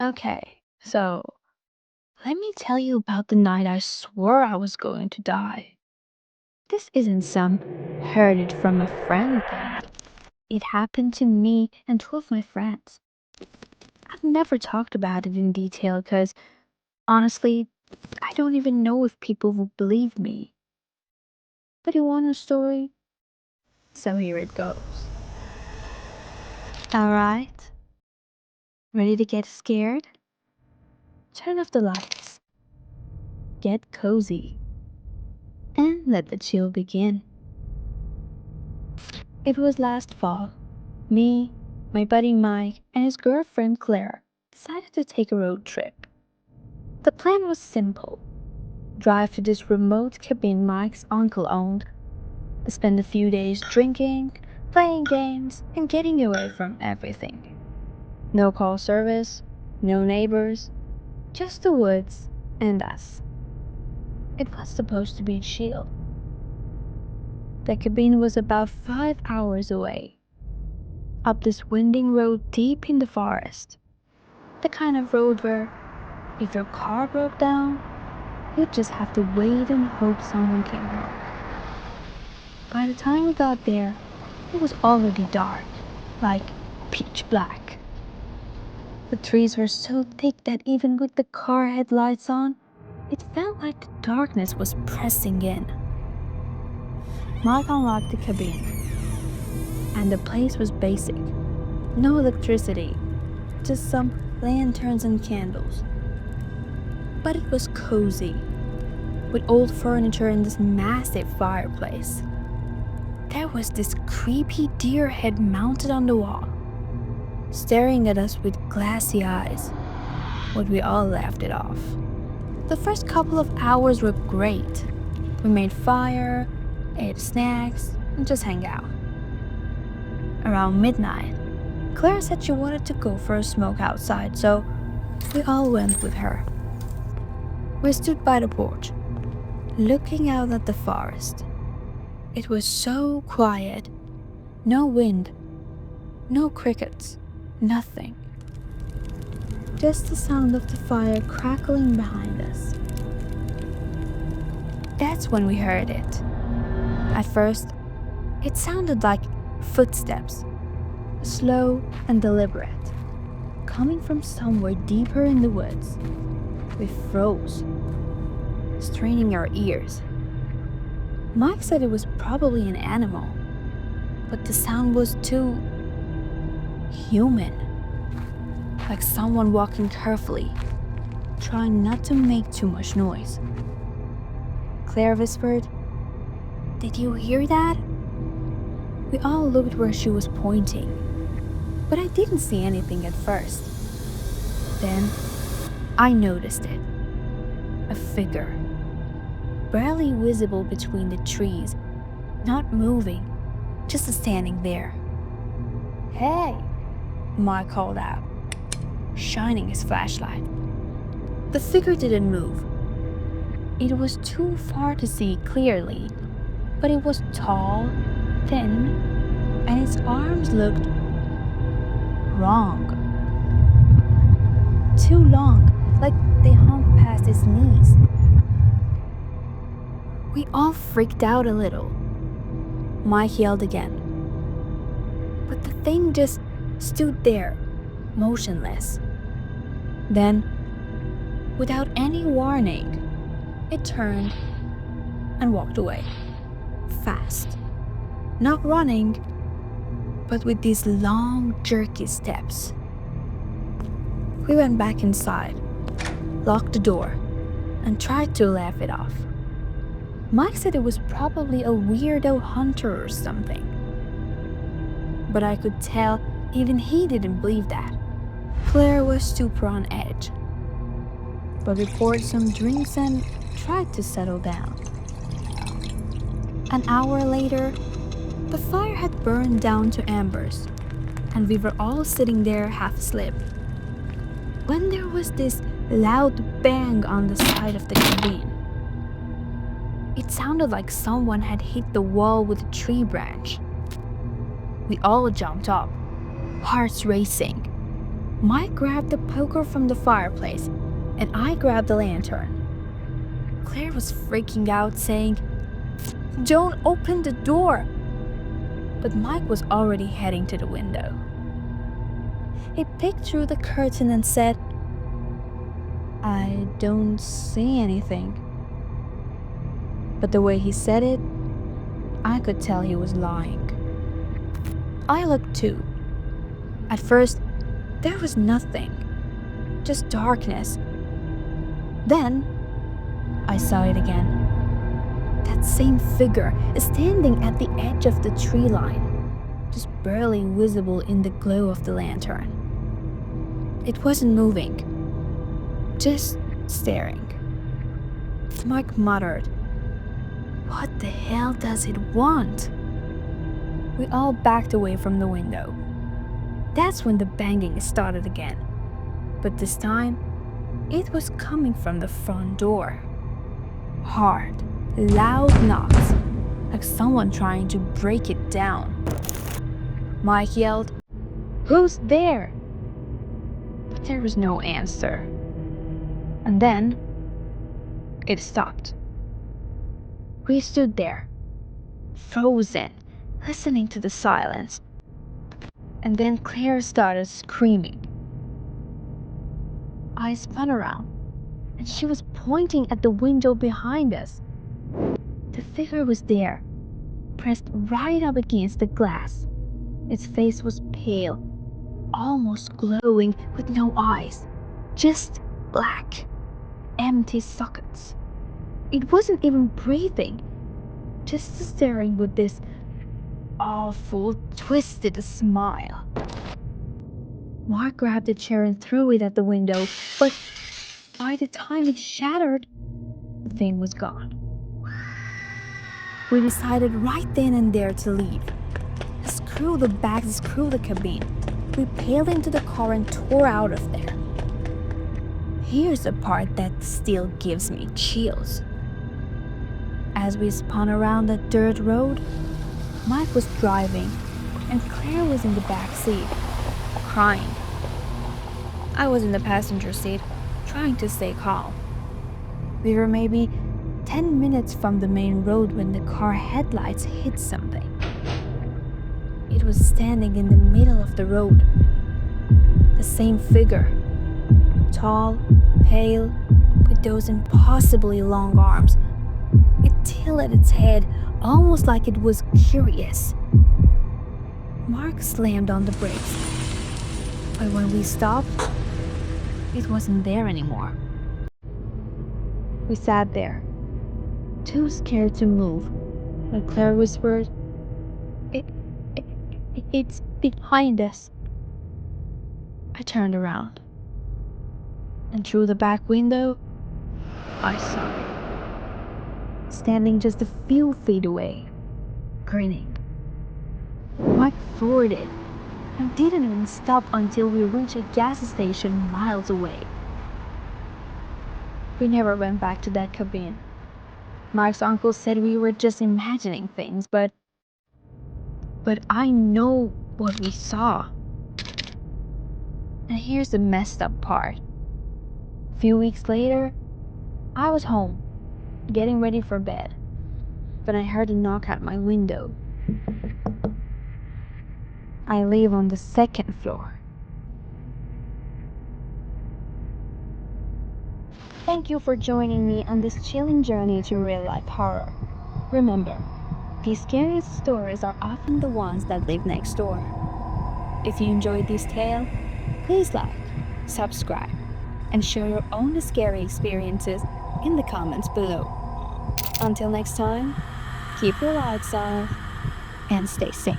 Okay, so let me tell you about the night I swore I was going to die. This isn't some heard it from a friend thing. It happened to me and two of my friends. I've never talked about it in detail because, honestly, I don't even know if people will believe me. But you want a story? So here it goes. Alright, ready to get scared? Turn off the lights, get cozy, and let the chill begin. It was last fall. Me, my buddy Mike, and his girlfriend Claire decided to take a road trip. The plan was simple: drive to this remote cabin Mike's uncle owned, spend a few days drinking, playing games, and getting away from everything. No call service, no neighbors, just the woods and us. It was supposed to be chill. The cabin was about 5 hours away, up this winding road deep in the forest. The kind of road where, if your car broke down, you'd just have to wait and hope someone came home. By the time we got there, it was already dark, like pitch black. The trees were so thick that even with the car headlights on, it felt like the darkness was pressing in. Mike unlocked the cabin, and the place was basic. No electricity, just some lanterns and candles. But it was cozy, with old furniture and this massive fireplace. There was this creepy deer head mounted on the wall, staring at us with glassy eyes, but we all laughed it off. The first couple of hours were great. We made fire, ate snacks, and just hang out. Around midnight, Claire said she wanted to go for a smoke outside, so we all went with her. We stood by the porch, looking out at the forest. It was so quiet. No wind, no crickets, nothing. Just the sound of the fire crackling behind us. That's when we heard it. At first, it sounded like footsteps, slow and deliberate, coming from somewhere deeper in the woods. We froze, straining our ears. Mike said it was probably an animal, but the sound was too human, like someone walking carefully, trying not to make too much noise. Claire whispered, "Did you hear that?" We all looked where she was pointing, but I didn't see anything at first. Then I noticed it. A figure, barely visible between the trees, not moving, just standing there. "Hey!" Mike called out, shining his flashlight. The figure didn't move. It was too far to see clearly, but it was tall, thin, and its arms looked wrong. Too long, like they hung past his knees. We all freaked out a little. Mike yelled again. But the thing just stood there, motionless. Then, without any warning, it turned and walked away. Fast. Not running, but with these long, jerky steps. We went back inside, locked the door, and tried to laugh it off. Mike said it was probably a weirdo hunter or something. But I could tell even he didn't believe that. Claire was super on edge, but we poured some drinks and tried to settle down. An hour later, the fire had burned down to embers, and we were all sitting there half asleep, when there was this loud bang on the side of the cabin. It sounded like someone had hit the wall with a tree branch. We all jumped up, hearts racing. Mike grabbed the poker from the fireplace, and I grabbed the lantern. Claire was freaking out, saying, "Don't open the door!" But Mike was already heading to the window. He peeked through the curtain and said, "I don't see anything." But the way he said it, I could tell he was lying. I looked too. At first, there was nothing, just darkness. Then, I saw it again. That same figure is standing at the edge of the tree line, just barely visible in the glow of the lantern. It wasn't moving, just staring. Mike muttered, "What the hell does it want?" We all backed away from the window. That's when the banging started again. But this time, it was coming from the front door. Hard, loud knocks, like someone trying to break it down. Mike yelled, "Who's there?" But there was no answer. And then, it stopped. We stood there, frozen, listening to the silence. And then Claire started screaming. I spun around, and she was pointing at the window behind us. The figure was there, pressed right up against the glass. Its face was pale, almost glowing, with no eyes, just black, empty sockets. It wasn't even breathing, just staring with this awful, twisted smile. Mark grabbed a chair and threw it at the window, but by the time it shattered, the thing was gone. We decided right then and there to leave. Screw the bags, screw the cabin. We peeled into the car and tore out of there. Here's the part that still gives me chills. As we spun around that dirt road, Mike was driving, and Claire was in the back seat, crying. I was in the passenger seat, trying to stay calm. We were maybe 10 minutes from the main road when the car headlights hit something. It was standing in the middle of the road. The same figure, tall, pale, with those impossibly long arms. It tilted its head, almost like it was curious. Mark slammed on the brakes, but when we stopped, it wasn't there anymore. We sat there, too scared to move, when Claire whispered, It's behind us." I turned around, and through the back window, I saw it, standing just a few feet away, grinning. Mike floored it and didn't even stop until we reached a gas station miles away. We never went back to that cabin. Mike's uncle said we were just imagining things, but I know what we saw. And here's the messed up part. A few weeks later, I was home, getting ready for bed, when I heard a knock at my window. I live on the second floor. Thank you for joining me on this chilling journey to real-life horror. Remember, the scariest stories are often the ones that live next door. If you enjoyed this tale, please like, subscribe, and share your own scary experiences in the comments below. Until next time, keep your lights on and stay safe.